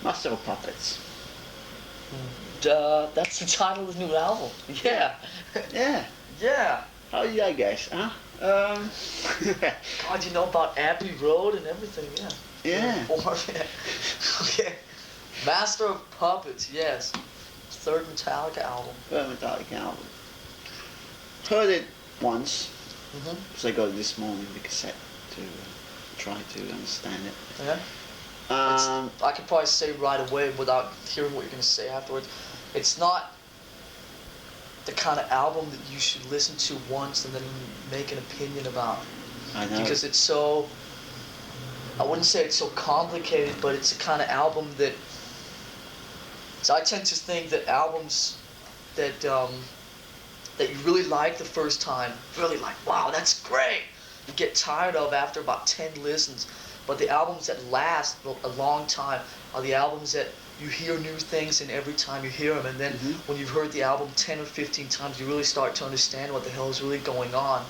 Master of Puppets. That's the title of the new album. Yeah. Yeah. Yeah. How you like, guys? Huh? God, you know about Abbey Road and everything, yeah. Yeah. Yeah. Okay. Master of Puppets, yes. Third Metallica album. Metallica album. Heard it once. Mm-hmm. So I got it this morning, the cassette, to try to understand it. Yeah. I could probably say right away without hearing what you're going to say afterwards. It's not the kind of album that you should listen to once and then make an opinion about. I know. Because it's so, I wouldn't say it's so complicated, but it's a kind of album that, so I tend to think that albums that that you really like the first time, really like, wow, that's great, you get tired of after about 10 listens. But the albums that last a long time are the albums that you hear new things in every time you hear them, and then when you've heard the album 10 or 15 times, you really start to understand what the hell is really going on.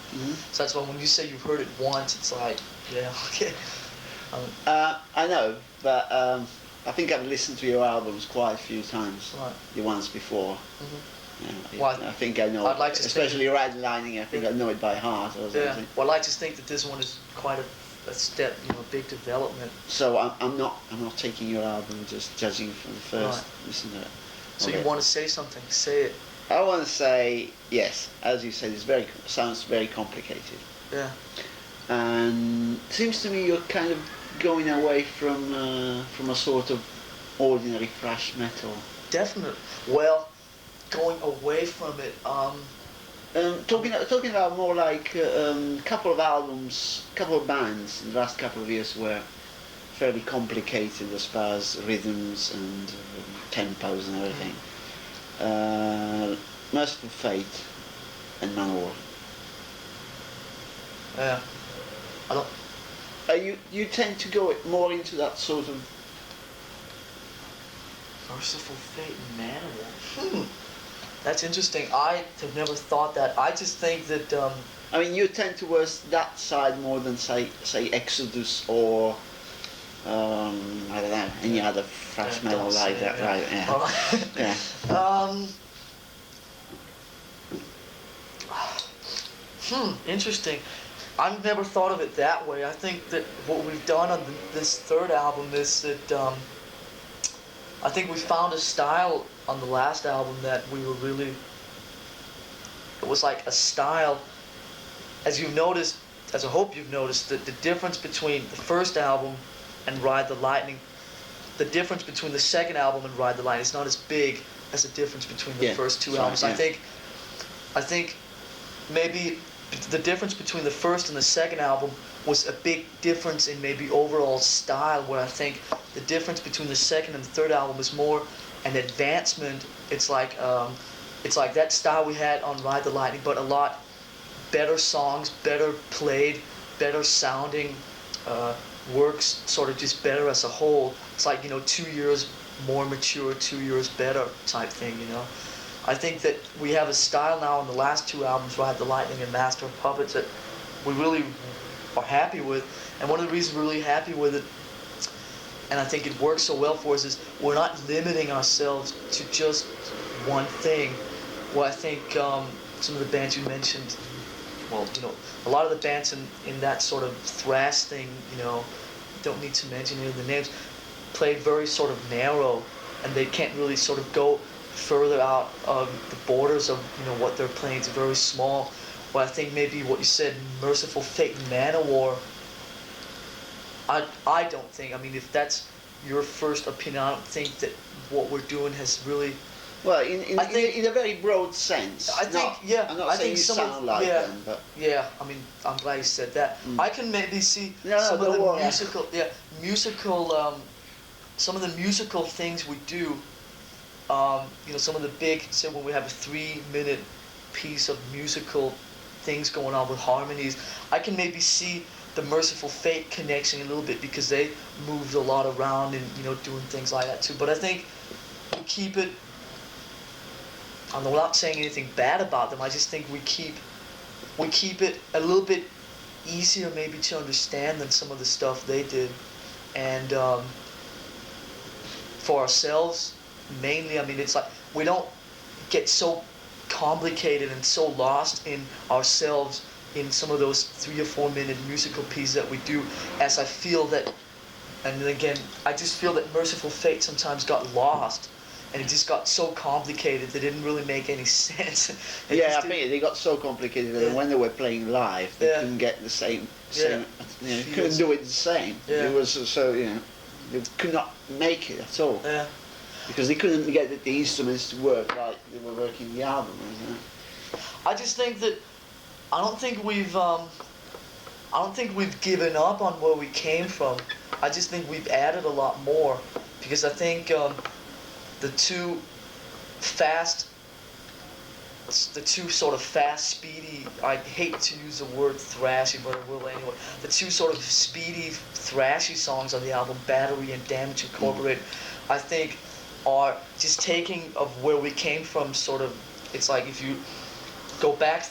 So that's why when you say you've heard it once, it's like, yeah, okay. I know, but I think I've listened to your albums quite a few times. Right. The ones before. Well, I think I know, I'd like to especially Ride Lightning, I think I know it by heart or something. Yeah. Well, I like to think that this one is quite a step, a big development. So I'm not taking your album just judging from the first listen to it. So Okay. you want to say something? Say it. I want to say yes, as you said, sounds very complicated, Yeah. and it seems to me you're kind of going away from a sort of ordinary thrash metal. Definitely. Well, going away from it. Talking about more like couple of albums, couple of bands in the last couple of years were fairly complicated as far as rhythms and tempos and everything. Merciful Fate and Manowar. Yeah. I don't. You tend to go more into that sort of. Merciful Fate and Manowar. That's interesting. I have never thought that. I just think that. I mean, you tend towards that side more than say Exodus or I don't know, any other thrash metal like that, yeah. right? Yeah. Yeah. Interesting. I've never thought of it that way. I think that what we've done on this third album is that I think we found a style on the last album that we were really. It was like a style, as you've noticed, as I hope you've noticed, that the difference between the first album and Ride the Lightning, the difference between the second album and Ride the Lightning is not as big as the difference between the first two albums. Right, I think maybe the difference between the first and the second album was a big difference in maybe overall style, where I think the difference between the second and the third album is more an advancement. It's like that style we had on Ride the Lightning, but a lot better songs, better played, better sounding, works sort of just better as a whole. It's like 2 years more mature, 2 years better type thing. I think that we have a style now in the last two albums, Ride the Lightning and Master of Puppets, that we really are happy with. And one of the reasons we're really happy with it, and I think it works so well for us, is we're not limiting ourselves to just one thing. Well, I think some of the bands you mentioned, well, a lot of the bands in that sort of thrash thing, don't need to mention any of the names, played very sort of narrow, and they can't really sort of go further out of the borders of what they're playing. It's very small. Well, I think maybe what you said, Merciful Fate and Manowar, I don't think, I mean, if that's your first opinion, I don't think that what we're doing has really. Well, in a very broad sense. I think, yeah. I'm not saying you sound like them, but. Yeah, I mean, I'm glad you said that. I can maybe see some of the musical things we do. Some of the big, say when we have a 3-minute piece of musical things going on with harmonies, I can maybe see the Merciful Fate connection a little bit, because they moved a lot around and doing things like that too. But I think we keep it. I'm not saying anything bad about them. I just think we keep it a little bit easier maybe to understand than some of the stuff they did, and for ourselves mainly. I mean, it's like we don't get so complicated and so lost in ourselves in some of those 3 or 4 minute musical pieces that we do, as I feel that, and then again, I just feel that Merciful Fate sometimes got lost, and it just got so complicated that it didn't really make any sense. Yeah, I think they got so complicated that when they were playing live, they couldn't get the same, couldn't do it the same. It was so, they could not make it at all. Yeah. Because they couldn't get the instruments to work like they were working the album. I just think that I don't think we've given up on where we came from. I just think we've added a lot more, because I think the two sort of fast, speedy, I hate to use the word thrashy, but I will anyway. The two sort of speedy, thrashy songs on the album, Battery and Damage Incorporated, I think are just taking of where we came from. Sort of, it's like if you go back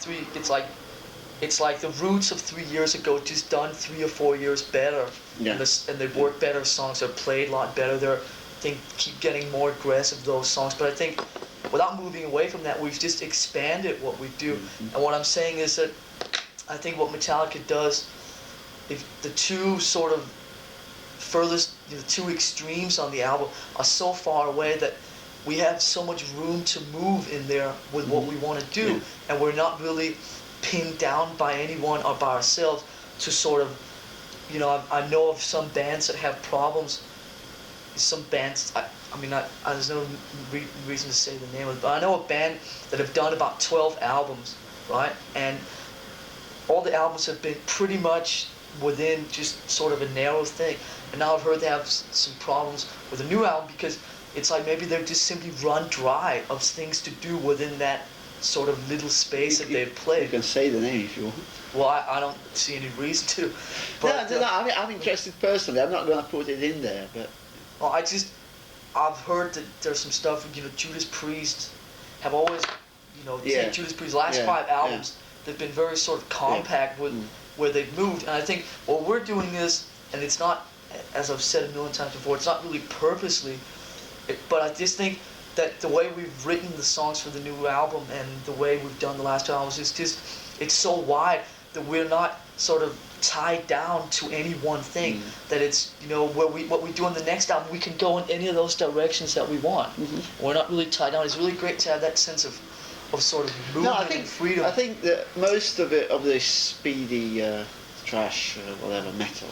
it's like the roots of 3 years ago, just done 3 or 4 years better. Yeah. And they work better. Songs are played a lot better. I think keep getting more aggressive, those songs. But I think without moving away from that, we've just expanded what we do. Mm-hmm. And what I'm saying is that I think what Metallica does, if the two sort of furthest, the two extremes on the album are so far away that we have so much room to move in there with what we want to do, and we're not really pinned down by anyone or by ourselves to sort of, I know of some bands that have problems. Some bands, there's no reason to say the name of it, but I know a band that have done about 12 albums, right? And all the albums have been pretty much within just sort of a narrow thing. And now I've heard they have some problems with a new album, because it's like maybe they're just simply run dry of things to do within that sort of little space that they've played. You can say the name if you want. Well, I don't see any reason to. But, no, I'm interested personally. I'm not going to put it in there, but. Well, I've heard that there's some stuff. Judas Priest have always, Judas Priest's last 5 albums, they've been very sort of compact with where they've moved. And I think what we're doing is, and it's not, as I've said a million times before, it's not really purposely, but I just think that the way we've written the songs for the new album and the way we've done the last 2 albums is just, it's so wide that we're not sort of tied down to any one thing. That it's, what we do on the next album, we can go in any of those directions that we want. We're not really tied down. It's really great to have that sense of sort of movement and freedom. I think that most of this speedy thrash, whatever, metal,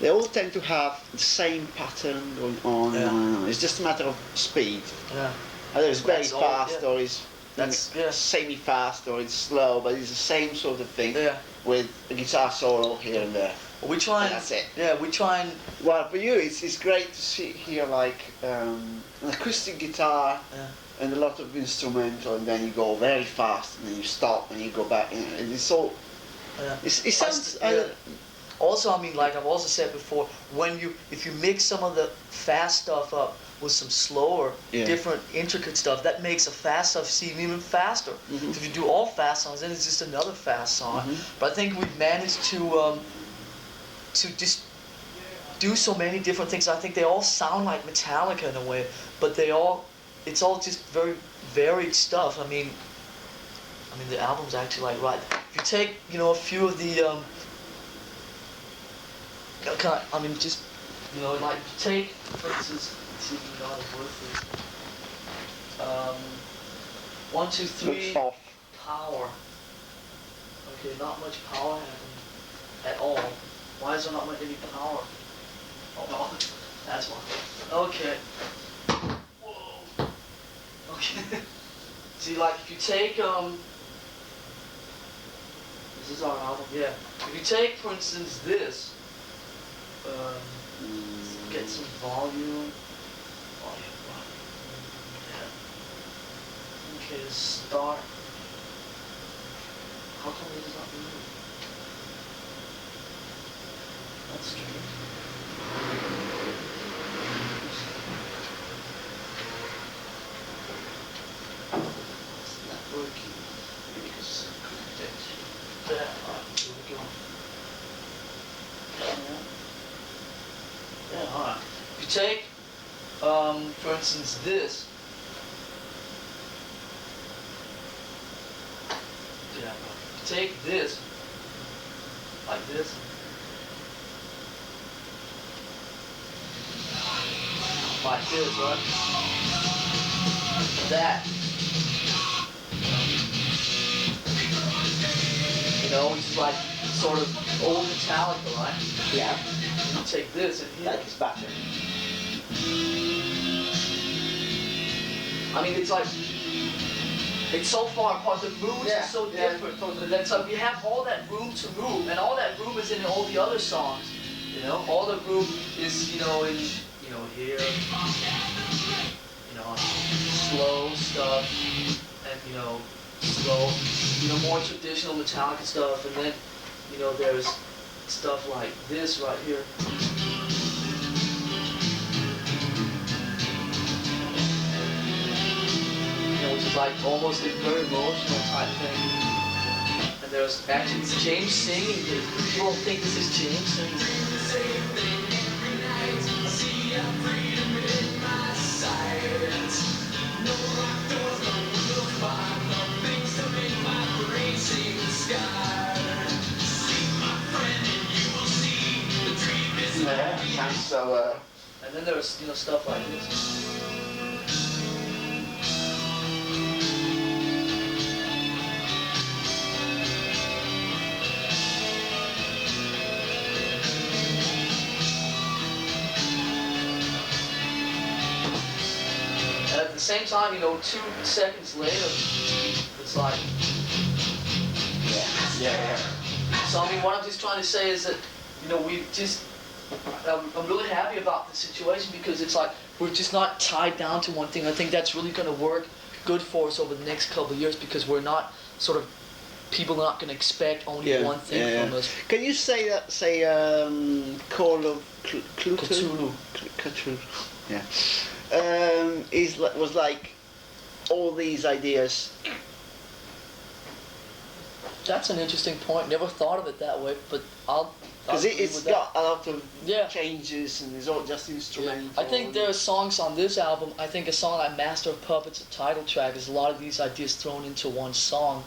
they all tend to have the same pattern going on and on. It's just a matter of speed. Yeah. Either it's very fast or it's semi-fast or it's slow, but it's the same sort of thing with a guitar solo here and there. Well, we try and that's it. Yeah, we try and. Well, for you, it's great to hear like an acoustic guitar and a lot of instrumental, and then you go very fast, and then you stop, and you go back. And it's all. It sounds. Also, like I've also said before, if you mix some of the fast stuff up with some slower, different, intricate stuff, that makes a fast stuff seem even faster. If you do all fast songs, then it's just another fast song. But I think we've managed to just do so many different things. I think they all sound like Metallica in a way, but it's all just very varied stuff. I mean, the album's actually like right. If you take, a few of the just, like, take, for instance, let's see if we got it worth it. 1, 2, 3, power. Okay, not much power happening at all. Why is there not much any power? Oh, no, that's one. Okay. Whoa. Okay. See, like, if you take, this is our album, yeah. If you take, for instance, this, get some volume. Okay, start. How come it is not moving? That's strange. It's not working. Maybe because it's connected. There, alright, here we go. Yeah, alright. If you take For instance, this. Yeah. Take this, like this. Like this, right? That. You know, it's like sort of old Metallica, right? Yeah. You take this and here. Like it's better. I mean, it's like, it's so far apart, the moods are so different. Totally. That so we have all that room to move, and all that room is in all the other songs. You know, all the room is, in, here, slow stuff, and, slow, more traditional Metallica stuff, and then, there's stuff like this right here. Which is like almost a very emotional type thing. And there's actually James singing. People don't think this is James singing. Yeah, sounds so. And then there's stuff like this. At the same time, 2 seconds later, it's like, Yeah. So I mean, what I'm just trying to say is that, I'm really happy about the situation because it's like we're just not tied down to one thing. I think that's really going to work good for us over the next couple of years because we're not people are not going to expect only one thing from us. Can you say that? Call of Cthulhu. Cthulhu. Yeah. Was like all these ideas. That's an interesting point. Never thought of it that way, but Because it's got a lot of Yeah. changes and it's all just instrumental. I think there are songs on this album. I think a song like Master of Puppets, a title track, is a lot of these ideas thrown into one song.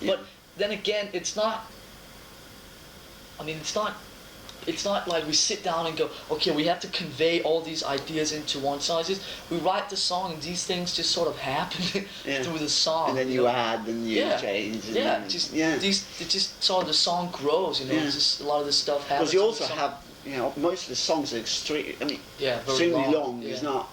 Yeah. But then again, it's not. I mean, it's not like we sit down and go, okay, we have to convey all these ideas into one song. It's just we write the song and these things just sort of happen through the song. And then you add and you change. And then, it just sort of the song grows. Just a lot of this stuff happens. Because you also have, most of the songs are extremely very long. Yeah. It's not.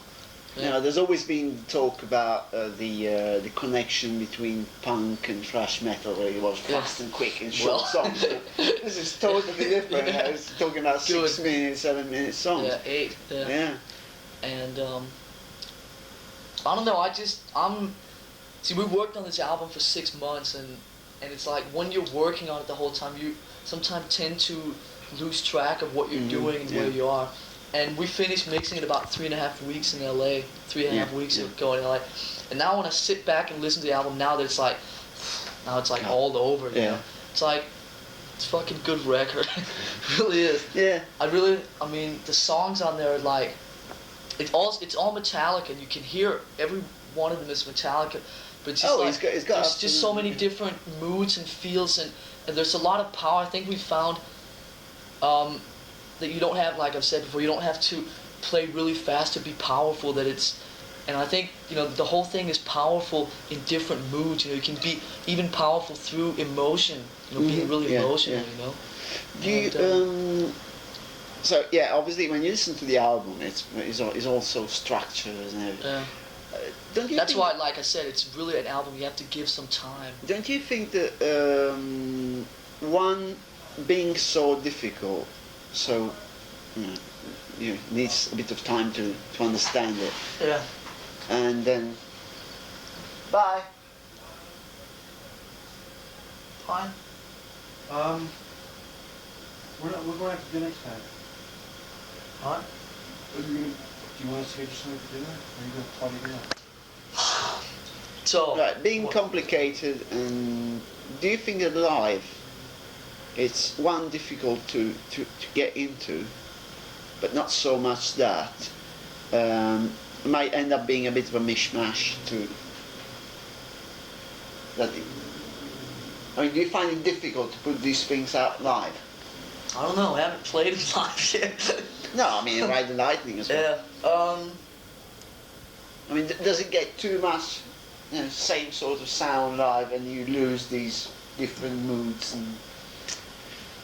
Yeah. There's always been talk about the connection between punk and thrash metal, where it was fast and quick and short songs. This is totally different. It's talking about 6 minutes, 7 minute songs. Yeah, 8. Yeah. And I don't know. See, we worked on this album for 6 months, and it's like when you're working on it the whole time, you sometimes tend to lose track of what you're doing and where you are. And we finished mixing in about 3.5 weeks in LA, 3.5 weeks ago in LA. And now when I sit back and listen to the album, now it's like all over. It's like, it's a fucking good record. It really is. Yeah. I mean, the songs on there are like, it's all Metallica, and you can hear every one of them is Metallica. But it's just there's just so many different moods and feels, and there's a lot of power. I think we found that you don't have, like I've said before, you don't have to play really fast to be powerful. And I think the whole thing is powerful in different moods. You can be even powerful through emotion. Being really emotional. Do you So obviously when you listen to the album, it's also structured and everything. Yeah. That's why, like I said, it's really an album you have to give some time. Don't you think that one being so difficult, so needs a bit of time to understand it? Yeah. And then, bye. Fine. We're going after dinner tonight. Huh? Do you want us to get you something for dinner? Or are you going to party dinner? So. Right, being complicated, and do you think that live, it's one difficult to get into, but not so much that, might end up being a bit of a mishmash too. I mean, do you find it difficult to put these things out live? I don't know. I haven't played it live yet. No, I mean, Ride the Lightning as well. Yeah. I mean, does it get too much, same sort of sound live, and you lose these different moods? And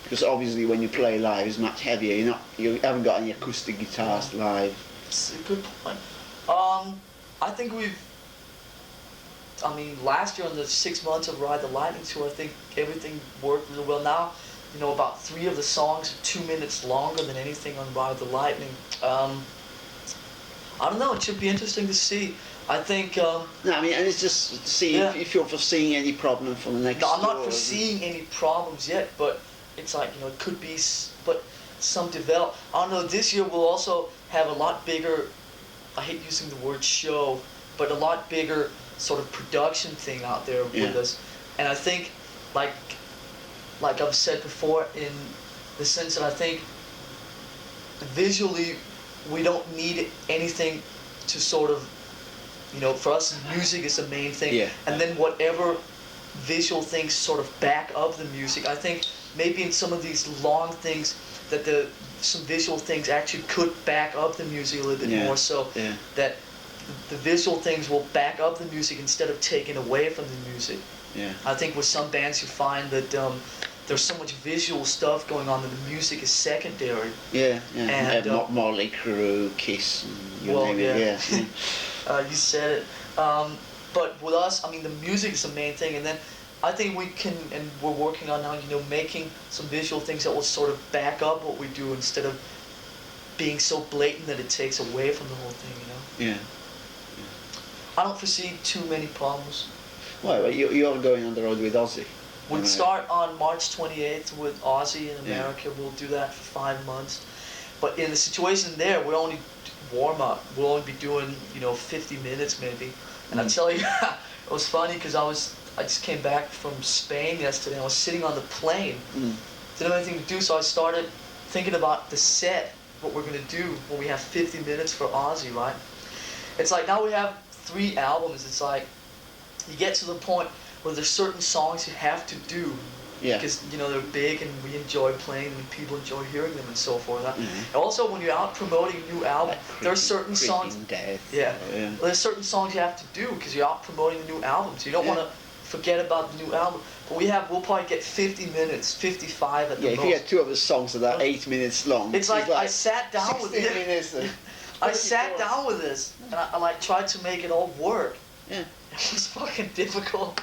because obviously, when you play live, it's much heavier. You haven't got any acoustic guitars live. It's a good point. I think last year on the 6 months of Ride the Lightning tour, I think everything worked really well. Now, about 3 of the songs are 2 minutes longer than anything on Ride the Lightning. I don't know. It should be interesting to see. I think. No, I mean, and it's just to see if you're foreseeing any problem for the next. No, I'm not tour, foreseeing any problems yet, but it's like it could be, but some develop. I don't know. This year we'll also have a lot bigger. I hate using the word show, but a lot bigger sort of production thing out there with us, and I think, like I've said before, in the sense that I think visually we don't need anything to sort of, for us music is the main thing, and then whatever visual things sort of back up the music. I think maybe in some of these long things that some visual things actually could back up the music a little bit more, so that the visual things will back up the music instead of taking away from the music. Yeah. I think with some bands you find that there's so much visual stuff going on that the music is secondary. Yeah, And Motley Crue, Kiss, and you name it. Yeah. You said it. But with us, the music is the main thing, and then I think we can, and we're working on now, making some visual things that will sort of back up what we do instead of being so blatant that it takes away from the whole thing, Yeah. I don't foresee too many problems. Well, you're going on the road with Ozzy. We'll start on March 28th with Ozzy in America. We'll do that for 5 months. But in the situation there, we'll only warm up. We'll only be doing, 50 minutes maybe. And I tell you, it was funny because I just came back from Spain yesterday. I was sitting on the plane. Didn't have anything to do, so I started thinking about the set, what we're going to do when we have 50 minutes for Ozzy, right? It's like now we have 3 albums. It's like you get to the point where there's certain songs you have to do because they're big and we enjoy playing them and people enjoy hearing them and so forth. And also, when you're out promoting a new album, there are certain songs. There's certain songs you have to do because you're out promoting the new album, so you don't want to forget about the new album. But we'll probably get 50 minutes, 55 at the most. If you get 2 of the songs that are 8 minutes long, it's like I sat down with it. Minutes. I sat down with this and I tried to make it all work. Yeah. It was fucking difficult.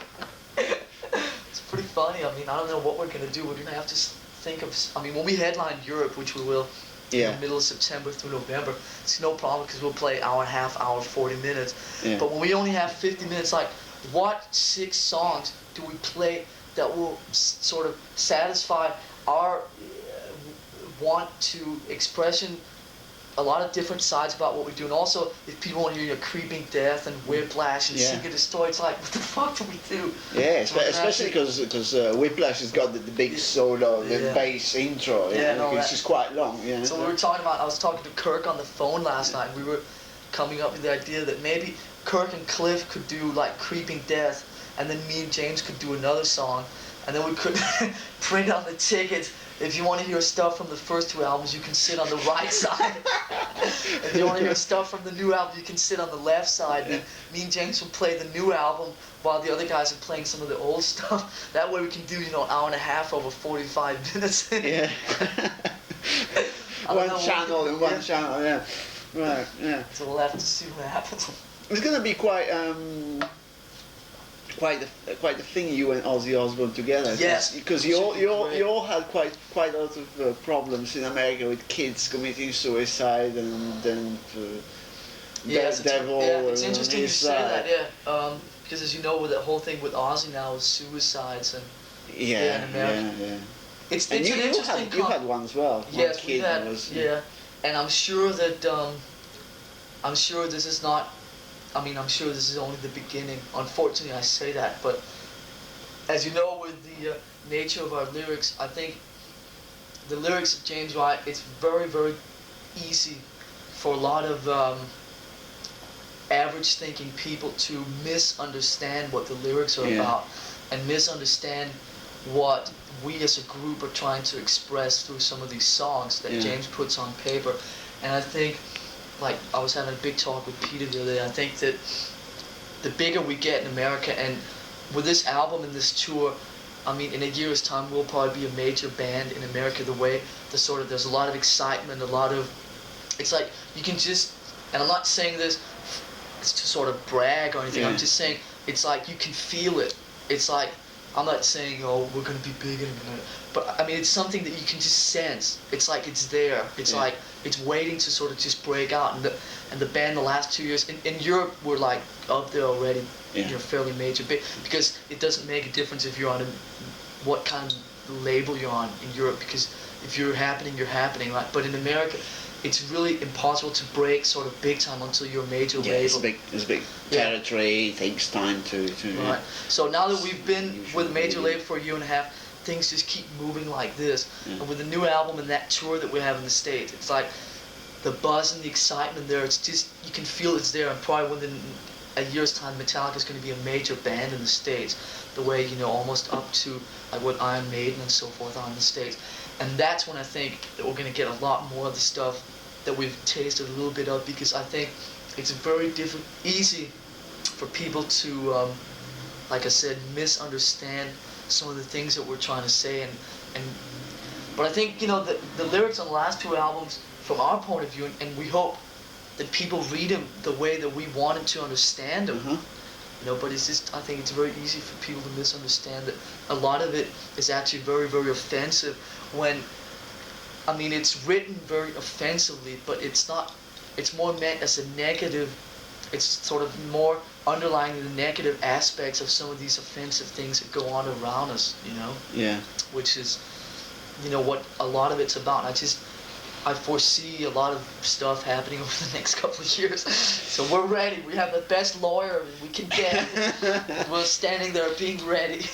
It's pretty funny. I don't know what we're gonna do. We're gonna have to think of. When we headline Europe, which we will, in the middle of September through November, it's no problem because we'll play hour and a half, hour 40 minutes. Yeah. But when we only have 50 minutes, like, what 6 songs do we play that will sort of satisfy our want to expression? A lot of different sides about what we do, and also if people want to hear Creeping Death and Whiplash and Seek a Destroy, it's like, what the fuck do we do? Yeah, especially because Whiplash has got the big solo, the bass intro, which is quite long. Yeah. So I was talking to Kirk on the phone last night, and we were coming up with the idea that maybe Kirk and Cliff could do like Creeping Death, and then me and James could do another song, and then we could print on the tickets. If you want to hear stuff from the first 2 albums, you can sit on the right side. If you want to hear stuff from the new album, you can sit on the left side. And me and James will play the new album while the other guys are playing some of the old stuff. That way we can do, an hour and a half over 45 minutes. Yeah. One channel and one channel, Right, yeah. So we'll have to see what happens. It's going to be quite the thing, you and Ozzy Osbourne together. Yes, because you all had quite a lot of problems in America with kids committing suicide and then devil. It's interesting you say that. Because as you know, with the whole thing with Ozzy now, is suicides and in America. Yeah. It's and an interesting. You had one as well. Yes, we had. And I'm sure that I'm sure this is not. I'm sure this is only the beginning. Unfortunately, I say that, but as you know, with the nature of our lyrics, I think the lyrics of James Wright, it's very, very easy for a lot of average thinking people to misunderstand what the lyrics are Yeah. about and misunderstand what we as a group are trying to express through some of these songs that Yeah. James puts on paper. And I think, like, I was having a big talk with Peter the other day, I think that the bigger we get in America, and with this album and this tour, I mean, in a year's time, we'll probably be a major band in America. The way there's a lot of excitement, it's like you can just, and I'm not saying this to sort of brag or anything. Yeah. I'm just saying it's like you can feel it. It's like, I'm not saying, oh, we're gonna be big in a minute, but I mean, it's something that you can just sense. It's like it's there. It's Yeah. like it's waiting to sort of just break out. And the band the last 2 years in Europe we're like up there already. Yeah. You're fairly major, because it doesn't make a difference if you're on what kind of label you're on in Europe, because if you're happening, you're happening. Like, but in America, it's really impossible to break sort of big time until you're a major Yeah, label. it's a big Yeah. territory. It takes time to Right. So now that we've been with a major Usually. label for a year and a half, things just keep moving like this. Yeah. And with the new album and that tour that we have in the States, it's like the buzz and the excitement there, it's just, you can feel it's there. And probably within a year's time, Metallica's going to be a major band in the States, the way, you know, almost up to like what Iron Maiden and so forth are in the States. And that's when I think that we're going to get a lot more of the stuff that we've tasted a little bit of, because I think it's very easy for people to, like I said, misunderstand some of the things that we're trying to say. But I think, you know, the lyrics on the last two albums, from our point of view, and we hope that people read them the way that we wanted to understand them. Uh-huh. You know, but it's just, I think it's very easy for people to misunderstand that a lot of it is actually very, very offensive when, I mean, it's written very offensively, but it's not, it's more meant as a negative, it's sort of more underlying the negative aspects of some of these offensive things that go on around us, you know, Yeah. which is, you know, what a lot of it's about. I foresee a lot of stuff happening over the next couple of years. So we're ready. We have the best lawyer we can get. We're standing there being ready.